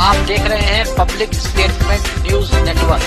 आप देख रहे हैं पब्लिक स्टेटमेंट न्यूज नेटवर्क।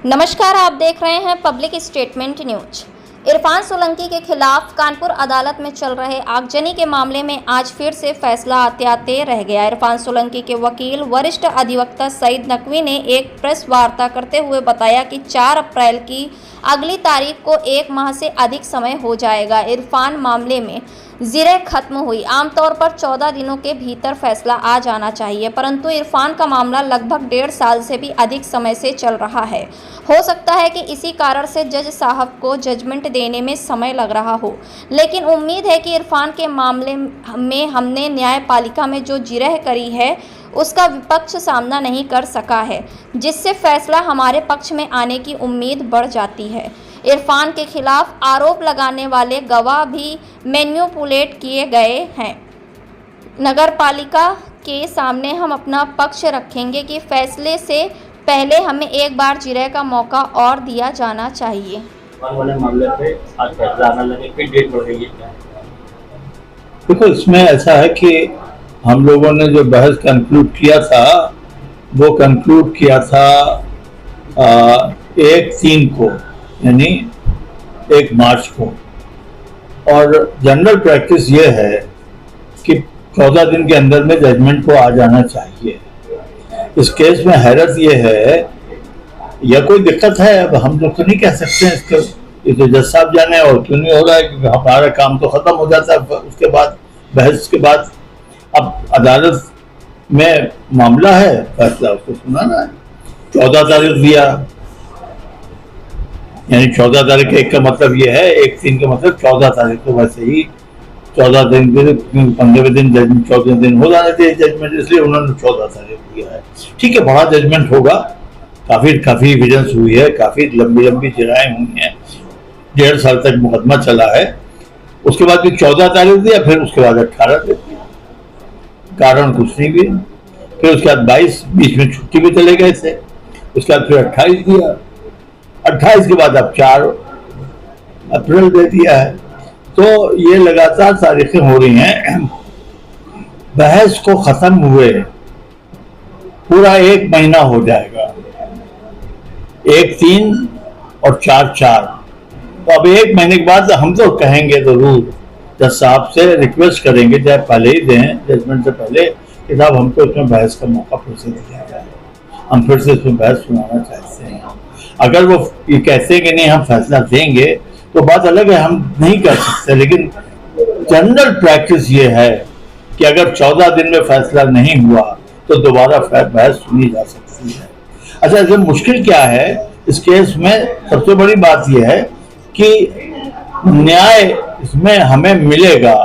नमस्कार, आप देख रहे हैं public statement news. Irfan Solanki के खिलाफ कानपुर अदालत में चल रहे आगजनी के मामले में आज फिर से फैसला आते आते रह गया। इरफान सोलंकी के वकील वरिष्ठ अधिवक्ता सईद नकवी ने एक प्रेस वार्ता करते हुए बताया कि 4 अप्रैल की अगली तारीख को 1 माह से अधिक समय हो जाएगा। इरफान मामले में ज़िरे खत्म हुई। आमतौर पर 14 दिनों के भीतर फैसला आ जाना चाहिए, परंतु इरफान का मामला लगभग 1.5 साल से भी अधिक समय से चल रहा है। हो सकता है कि इसी कारण से जज साहब को जजमेंट देने में समय लग रहा हो, लेकिन उम्मीद है कि इरफान के मामले में हमने न्यायपालिका में जो जिरह करी है उसका विपक्ष सामना नहीं कर सका है, जिससे फैसला हमारे पक्ष में आने की उम्मीद बढ़ जाती है। इरफान के खिलाफ आरोप लगाने वाले गवाह भी मैनिपुलेट किए गए हैं। नगरपालिका के सामने हम अपना पक्ष रखेंगे कि फैसले से पहले हमें एक बार जिरह का मौका और दिया जाना चाहिए। वाले मामले पे आज फैसला आने लगे, फिर डेट बढ़ गई है। देखो, इसमें ऐसा है कि हम लोगों ने जो बहस कंक्लूड किया था वो कंक्लूड किया था 1/3 को, यानी 1 मार्च को। और जनरल प्रैक्टिस ये है कि 14 दिन के अंदर में जजमेंट को आ जाना चाहिए। इस केस में हैरत ये है या कोई दिक्कत है, अब हम लोग तो नहीं कह सकते हैं इसके, ये तो जज साहब जाने और क्यों नहीं हो रहा है, क्योंकि हमारा काम तो खत्म हो जाता है उसके बाद, बहस के बाद। अब अदालत में मामला है, फैसला उसको सुनाना है। 14 तारीख दिया, यानी 14 तारीख का 1 का मतलब ये है, 1/3 का मतलब 14 तारीख को। वैसे ही 14 दिन 15 दिन जजमेंट, 14 दिन हो जाने थे जजमेंट, इसलिए उन्होंने 14 तारीख दिया है। ठीक है, बड़ा जजमेंट होगा, काफी एविडेंस हुई है, काफी लंबी जिराएं हुई हैं, 1.5 साल तक मुकदमा चला है। उसके बाद भी 14 तारीख दिया, फिर उसके बाद 18 दिया, कारण कुछ नहीं भी। फिर उसके बाद 22, बीच में छुट्टी भी चले गए थे। उसके बाद फिर 28 दिया, 28 के बाद अब 4 अप्रैल दे दिया है। तो ये लगातार तारीखें हो रही हैं। बहस को खत्म हुए पूरा 1 महीना हो जाएगा, 1/3 और 4/4। तो अब 1 महीने के बाद हम तो कहेंगे जरूर, जज साहब से रिक्वेस्ट करेंगे, चाहे पहले ही दें जजमेंट से पहले, कि साहब हमको इसमें बहस का मौका फिर से दिया जाए, हम फिर से इसमें बहस सुनाना चाहते हैं। अगर वो ये कहते हैं कि नहीं हम फैसला देंगे तो बात अलग है, हम नहीं कर सकते। लेकिन जनरल प्रैक्टिस ये है कि अगर 14 दिन में फैसला नहीं हुआ तो दोबारा बहस सुनी जा सकती है। अच्छा, इसमें मुश्किल क्या है इस केस में? सबसे बड़ी बात यह है कि न्याय इसमें हमें मिलेगा।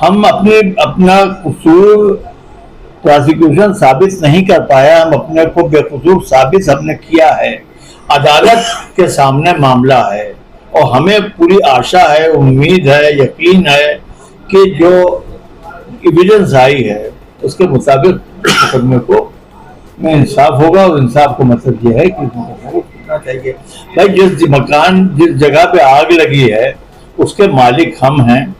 हम अपना कसूर प्रोसिक्यूशन साबित नहीं कर पाया, हम अपने को बेकसूर साबित हमने किया है। अदालत के सामने मामला है और हमें पूरी आशा है, उम्मीद है, यकीन है कि जो एविडेंस आई है उसके मुताबिक मुकदमे को में इंसाफ होगा। और इंसाफ का मतलब ये है कि मुकदमे को छूटना चाहिए। भाई, जिस जगह पे आग लगी है उसके मालिक हम हैं।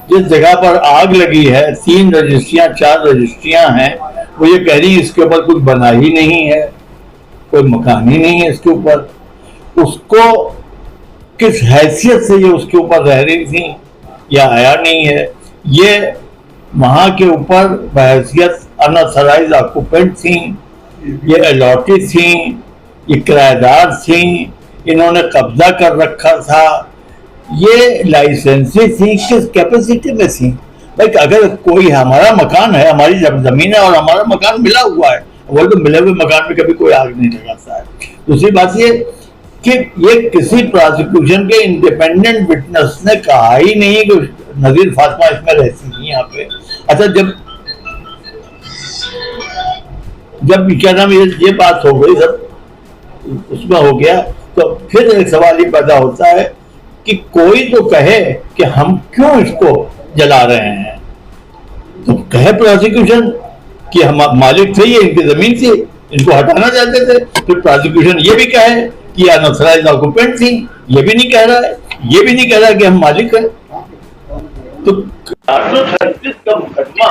जिस जगह पर आग लगी है 3 रजिस्ट्रियां 4 रजिस्ट्रियां हैं, वो ये कह रही इसके ऊपर कुछ बना ही नहीं है, कोई मकान ही नहीं है इसके ऊपर। उसको किस हैसियत से ये उसके ऊपर रह रही थी या आया नहीं है, ये वहां के ऊपर बहैसियत अनऑथराइज्ड ऑक्यूपेंट थी, ये अलॉटेड थी, ये किराएदार थी, इन्होंने कब्जा कर रखा था, ये लाइसेंसी थी, किस कैपेसिटी में थी? भाई, अगर कोई हमारा मकान है, हमारी जमीन है और हमारा मकान मिला हुआ है, वो तो मिले हुए मकान में कभी कोई आग नहीं लगाता है। दूसरी बात ये कि ये किसी प्रोसिक्यूशन के इंडिपेंडेंट विटनेस ने कहा ही नहीं कि नजीर फातिमा इसमें रहती थी यहाँ पे। अच्छा, जब क्या नाम ये बात हो गई, सब उसमें हो गया, तो फिर एक सवाल ही पैदा होता है कि कोई तो कहे कि हम क्यों इसको जला रहे हैं। तो कहे प्रोसिक्यूशन कि हम मालिक थे, ये इनकी जमीन थी, इनको हटाना चाहते थे। फिर प्रोसिक्यूशन ये भी कहे कि अनऑथराइज्ड ऑक्यूपेंट थी, ये भी नहीं कह रहा है। ये भी नहीं कह रहा कि हम मालिक हैं। तो 836 का मुकदमा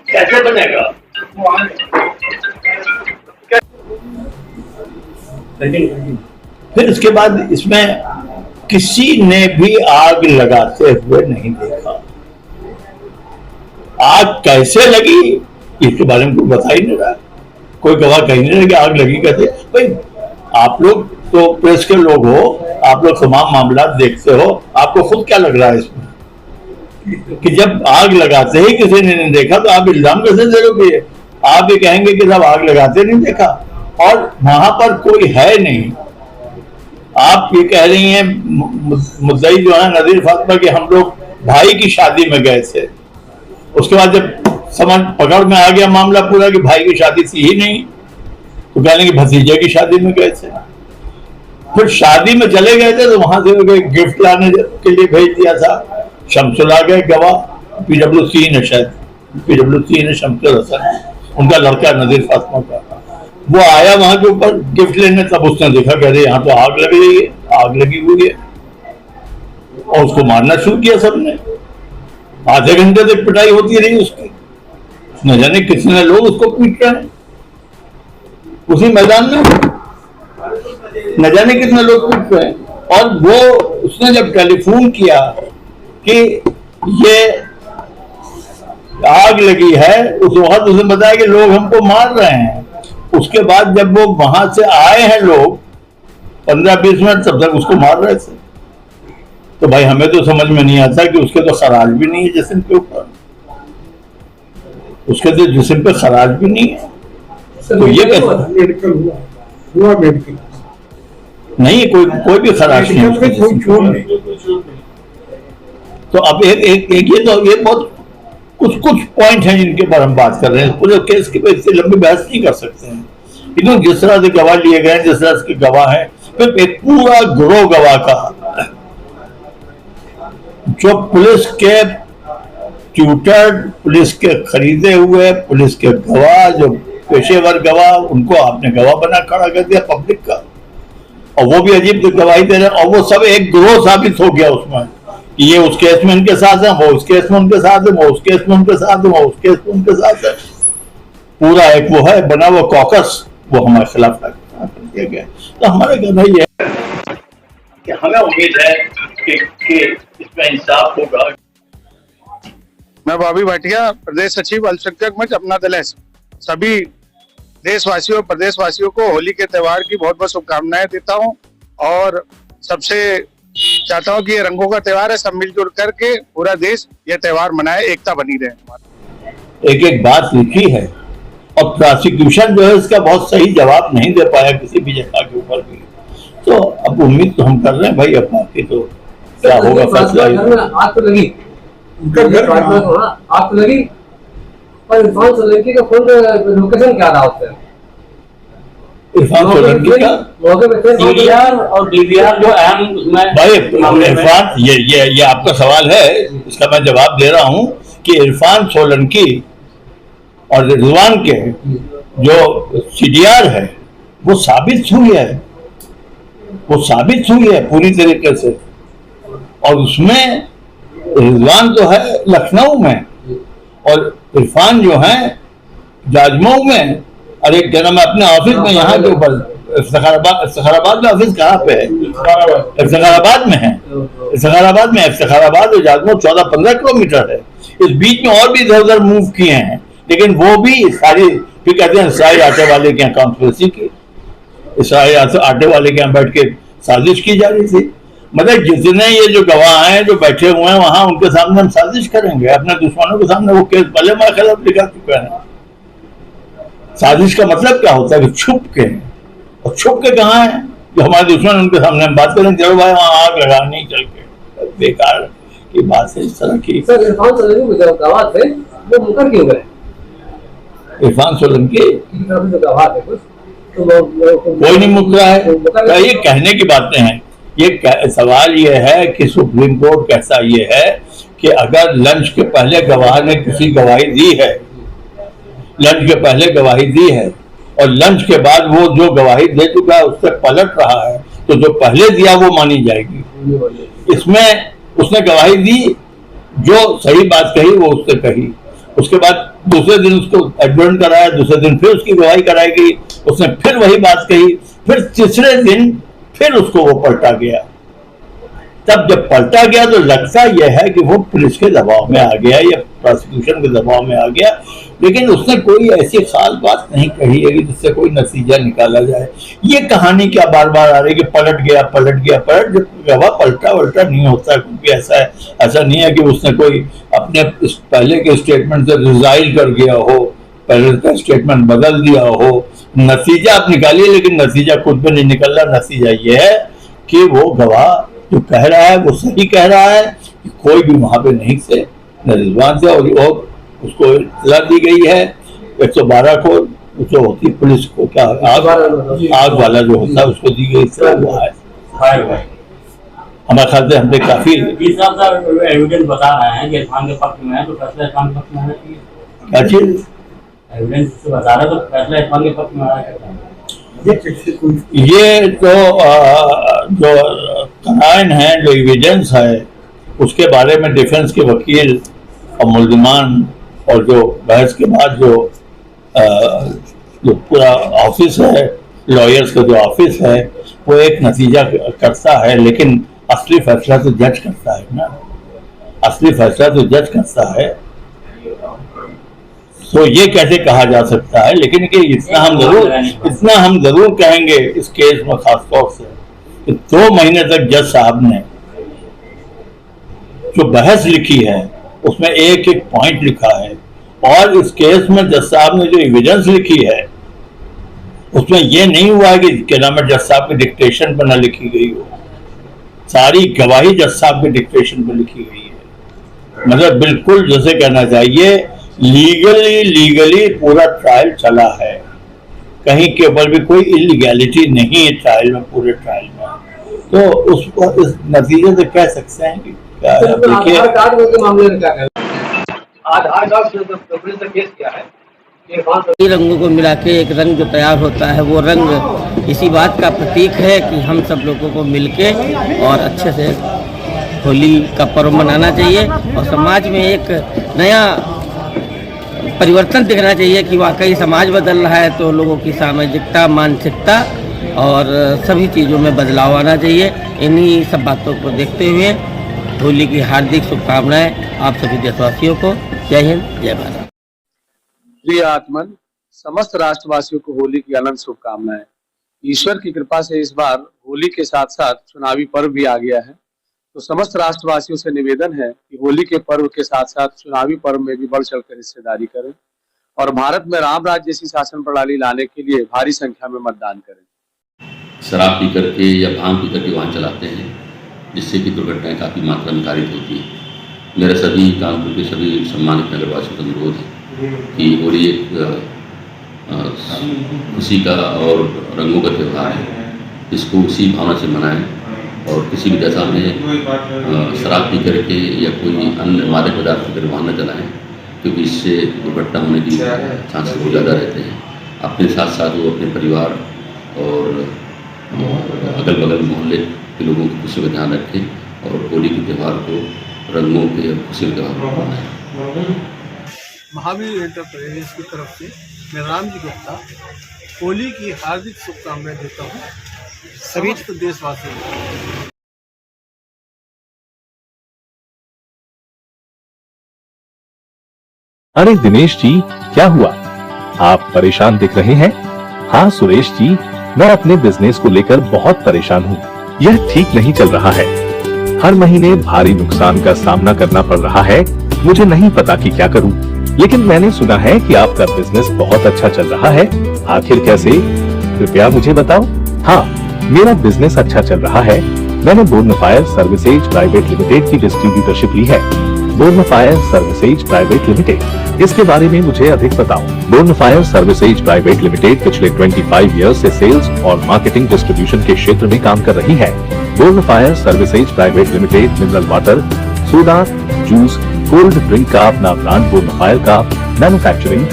कैसे बनेगा? फिर उसके बाद इसमें किसी ने भी आग लगाते हुए नहीं देखा। आग कैसे लगी इसके बारे में कोई बता ही नहीं रहा, कोई गवाह कह नहीं रहा कि आग लगी कैसे। भाई आप लोग तो प्रेस के लोग हो, आप लोग तमाम मामला देखते हो, आपको खुद क्या लग रहा है इसमें कि जब आग लगाते ही किसी ने नहीं देखा तो आप इल्जाम कैसे दे रहे? आप ये कहेंगे कि जब आग लगाते नहीं देखा और वहां पर कोई है नहीं। आप ये कह रही हैं मुद्दई जो है नजीर फातिमा कि हम लोग भाई की शादी में गए थे, उसके बाद जब समझ पकड़ में आ गया मामला पूरा कि भाई की शादी थी ही नहीं तो कह लेंगे भतीजे की शादी में गए थे। फिर शादी में चले गए थे तो वहां से गिफ्ट लाने के लिए भेज दिया था। शमसुल आ गए गवाह, PWC ने शायद PWC ने शमसुल हसन, उनका लड़का नजीर फातिमा का, वो आया वहां के ऊपर गिफ्ट लेने। तब उसने देखा कह रहे यहाँ तो आग लग रही है, आग लगी हुई है, और उसको मारना शुरू किया सबने। आधे घंटे तक पिटाई होती रही उसकी, न जाने कितने लोग उसको पीट रहे हैं उसी मैदान में, न जाने कितने लोग पीट रहे हैं। और वो उसने जब टेलीफोन किया कि ये आग लगी है, उस वक्त उसने बताया कि लोग हमको मार रहे हैं। उसके बाद जब वो वहां से आए हैं लोग 15-20 मिनट, तब तक उसको मार रहे थे। तो भाई हमें तो समझ में नहीं आता कि उसके तो खराज भी नहीं है जिस्म के ऊपर, उसके तो जिस्म पे खराज भी नहीं है। तो ये मेडिकल हुआ मेडिकल नहीं, कोई भी खराश नहीं। तो अब एक ये बहुत कुछ पॉइंट हैं जिनके पर हम बात कर रहे हैं। पूरे केस के पर इतनी लंबी बहस नहीं कर सकते हैं। लेकिन जिस तरह से गवाह लिए गए, जिस तरह से गवाह हैं, फिर एक पूरा गिरोह गवाह का जो पुलिस के ट्यूटर्ड, पुलिस के खरीदे हुए, पुलिस के गवाह, जो पेशेवर गवाह, उनको आपने गवाह बना खड़ा कर दिया पब्लिक का, और वो भी अजीब गवाही दे रहे हैं। और वो सब एक गिरोह साबित हो गया उसमें, ये उस केस में उनके साथ है, वो उस केस में उनके साथ है, वो उस केस में उनके साथ है, वो उस केस में उनके साथ है। पूरा एक वो है बना वो कॉकस, वो हमारे खिलाफ किया गया। तो हमारा कहना ये है कि हमें उम्मीद है कि इसमें इंसाफ होगा। मैं बॉबी भाटिया, प्रदेश सचिव अल्पसंख्यक मंच अपना दल है। सभी देशवासियों प्रदेशवासियों को होली के त्योहार की बहुत बहुत शुभकामनाएं देता हूं, और सबसे चाहता हूं कि ये रंगों का त्योहार है, सब मिलजुल करके पूरा देश ये त्योहार मनाए, एकता बनी रहे। एक बात लिखी है और प्रोसिक्यूशन जो है इसका बहुत सही जवाब नहीं दे पाया किसी भी जगह के ऊपर भी। तो अब उम्मीद तो हम कर रहे हैं भाई अपना कि तो क्या होगा फैसला। आग तो लगी, आग तो लगी, पर इरफान सोलंकी का फुल लोकेशन क्या रहा उससे? इरफान सोलंकी का DVR और DVR जो अहम उसमें भाई इरफान, ये आपका सवाल है, इसका मैं जवाब दे रहा हूं कि इरफान सोलंकी और रिजवान के जो CDR है वो साबित हुई है पूरी तरीके से। और उसमें रिजवान जो है लखनऊ में और इरफान जो है जाजमऊ में, और एक जगह में अपने ऑफिस में यहाँ के ऊपर इफ्तिखाराबाद में ऑफिस कहाँ पे है? इफ्तिखाराबाद में है। इफ्तिखाराबाद और जाजमऊ 14-15 किलोमीटर है। इस बीच में और भी इधर उधर मूव किए हैं, लेकिन वो भी सारी फिर कहते हैं इसराइल आटे वाले के यहाँ कॉन्स्पिरेसी की, इसराइल आटे वाले के यहाँ बैठ के साजिश की जा रही थी। मतलब जितने ये जो गवाह हैं जो बैठे हुए हैं वहां, उनके सामने हम साजिश करेंगे, अपने दुश्मनों के सामने। वो केस पहले हमारे खिलाफ लिखा चुके हैं। साजिश का मतलब क्या होता है कि छुप के, और छुप के कहाँ है जो हमारे दुश्मन, उनके सामने हम बात करें चलो भाई वहां आग लगा नहीं, चल के बेकार की बात है इस तरह की। सर इरफान सोलंकी जो गवाह थे वो मुकर क्यों गए? इरफान सोलंकी जो गवाह थे कोई नहीं मुकरा है। ये कहने की बातें हैं। ये सवाल ये है कि सुप्रीम कोर्ट कहता ये है कि अगर लंच के पहले गवाह ने किसी गवाही दी है, लंच के पहले गवाही दी है और लंच के बाद वो जो गवाही दे चुका है उससे पलट रहा है, तो जो पहले दिया वो मानी जाएगी। इसमें उसने गवाही दी, जो सही बात कही वो उसने कही। उसके बाद दूसरे दिन उसको एडजर्न कराया, दूसरे दिन फिर उसकी गवाही कराई गई, उसने फिर वही बात कही, फिर तीसरे दिन फिर उसको वो पलटा गया। तब जब पलटा गया तो लगता यह है कि वो पुलिस के दबाव में आ गया या प्रोसिक्यूशन के दबाव में आ गया, लेकिन उसने कोई ऐसी खास बात नहीं कही है कि जिससे कोई नतीजा निकाला जाए। ये कहानी क्या बार बार आ रही है कि पलट गया पलट गया, जब गवाह पलटा वलटा नहीं होता, क्योंकि ऐसा नहीं है कि उसने कोई अपने पहले के स्टेटमेंट से रिजाइल कर गया हो, पहले का स्टेटमेंट बदल दिया हो। नतीजा आप निकालिए, लेकिन नतीजा खुद में नहीं निकल रहा। नतीजा ये है कि वो गवाह जो कह रहा है वो सही कह रहा है कि कोई भी वहां पे नहीं थे, रिजवान से, और उसको इत्तला दी गई है 112 को, जो होती पुलिस को, क्या आग वाला जो होता है उसको दी गई हुआ है। हमारे ख्याल से हमने काफी एविडेंस बता रहे हैं कि इरफान के पक्ष में है, तो फैसला इरफान के पक्ष में होना चाहिए। क्या चीज एविडेंस से बता रहे तो फैसला इरफान के पक्ष में आ रहा है। ये तो जो कराइन है, जो एविडेंस है, उसके बारे में डिफेंस के वकील और मुल्जिमान और जो बहस के बाद जो पूरा ऑफिस है, लॉयर्स का जो ऑफिस है, वो एक नतीजा करता है, लेकिन असली फैसला तो जज करता है ना, असली फैसला तो जज करता है। तो ये कैसे कहा जा सकता है, लेकिन कि इतना हम जरूर कहेंगे इस केस में खासतौर से कि 2 महीने तक जज साहब ने जो बहस लिखी है उसमें एक एक पॉइंट लिखा है, और इस केस में जज साहब ने जो एविडेंस लिखी है उसमें यह नहीं हुआ है कि क्या नाम है, जज साहब के डिक्टेशन पर न लिखी गई हो। सारी गवाही जज साहब के डिक्टेशन पर लिखी गई है। मतलब बिल्कुल जैसे कहना चाहिए लीगली पूरा ट्रायल चला है, कहीं केवल भी कोई इलीगैलिटी नहीं है ट्रायल में, पूरे ट्रायल में। तो उस पर इस नतीजे से कह सकते हैं कि क्या है। आधार कार्ड के मामले में क्या कहना, आधार कार्ड से पुलिस ने केस किया है, रंगों को मिला के एक रंग जो तैयार होता है, वो रंग इसी बात का प्रतीक है कि हम सब लोगों को मिलके और अच्छे से होली का पर्व मनाना चाहिए, और समाज में एक नया परिवर्तन दिखना चाहिए कि वाकई समाज बदल रहा है, तो लोगों की सामाजिकता, मानसिकता और सभी चीज़ों में बदलाव आना चाहिए। इन्हीं सब बातों को देखते हुए होली की हार्दिक शुभकामनाएं आप सभी देशवासियों को। जय हिंद, जय भारत। प्रिय आत्मन, समस्त राष्ट्रवासियों को होली की अनंत शुभकामनाएं। ईश्वर की कृपा से इस बार होली के साथ साथ चुनावी पर्व भी आ गया है, तो समस्त राष्ट्रवासियों से निवेदन है कि होली के पर्व के साथ साथ चुनावी पर्व में भी बढ़ चढ़कर हिस्सेदारी करें और भारत में राम राज्य जैसी शासन प्रणाली लाने के लिए भारी संख्या में मतदान करें। शराब पी करके या भांग पी करके वाहन चलाते हैं, जिससे कि दुर्घटनाएं काफ़ी मात्रा में कारित होती है। मेरे सभी कानपुर के सभी सम्मानित नगरवासियों का अनुरोध है कि होली एक खुशी का और रंगों का त्यौहार है, इसको उसी भावना से मनाएं और किसी भी दशा में शराब पी करके या कोई अन्य मादक पदार्थ पीकर वाहन न चलाएं, क्योंकि इससे दुर्घटना होने की चांसेस बहुत ज़्यादा रहते हैं। अपने साथ साथ वो अपने परिवार और अगल बगल मोहल्ले के लोगों की खुशी का ध्यान रखें और होली के त्यौहार को रंगों के और खुशी के त्यौहार को मनाएं। महावीर एंटरप्राइजेज की तरफ से मैं रामजी गुप्ता होली की हार्दिक शुभकामनाएं देता हूँ सभी देशवासियों को। अरे दिनेश जी, क्या हुआ? आप परेशान दिख रहे हैं। हाँ सुरेश जी, मैं अपने बिजनेस को लेकर बहुत परेशान हूँ। यह ठीक नहीं चल रहा है। हर महीने भारी नुकसान का सामना करना पड़ रहा है। मुझे नहीं पता कि क्या करूँ, लेकिन मैंने सुना है कि आपका बिजनेस बहुत अच्छा चल रहा है। आखिर कैसे? कृपया मुझे बताओ। हाँ, मेरा बिजनेस अच्छा चल रहा है। मैंने बोर्नफायर सर्विसेज प्राइवेट लिमिटेड की डिस्ट्रीब्यूटरशिप ली है। बोर्नफायर सर्विसेज प्राइवेट लिमिटेड, इसके बारे में मुझे अधिक बताओ। बोर्नफायर सर्विसेज प्राइवेट लिमिटेड पिछले 25 ईयर्स से सेल्स और मार्केटिंग डिस्ट्रीब्यूशन के क्षेत्र में काम कर रही है। Bornfire services private limited mineral water, soda, juice, cold drink का अपना ब्रांड बोर्नफायर का manufacturing,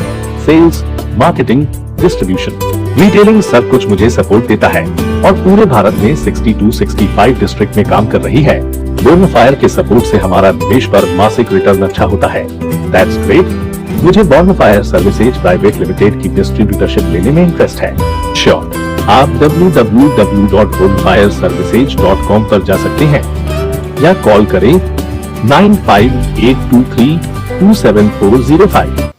sales, marketing, distribution, retailing सब कुछ मुझे सपोर्ट देता है। और पूरे भारत में 60-65 डिस्ट्रिक्ट में काम कर रही है। बोर्नफायर के सपोर्ट से हमारा निवेश पर मासिक रिटर्न अच्छा होता है। That's great. मुझे बोर्नफायर सर्विसेज प्राइवेट लिमिटेड की डिस्ट्रीब्यूटरशिप लेने में इंटरेस्ट है। श्योर, आप www.bonfireservices.com पर जा सकते हैं या कॉल करें 9582327405।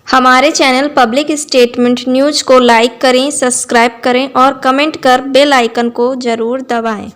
हमारे चैनल पब्लिक स्टेटमेंट न्यूज को लाइक करें, सब्सक्राइब करें और कमेंट कर बेल आइकन को जरूर दबाएं।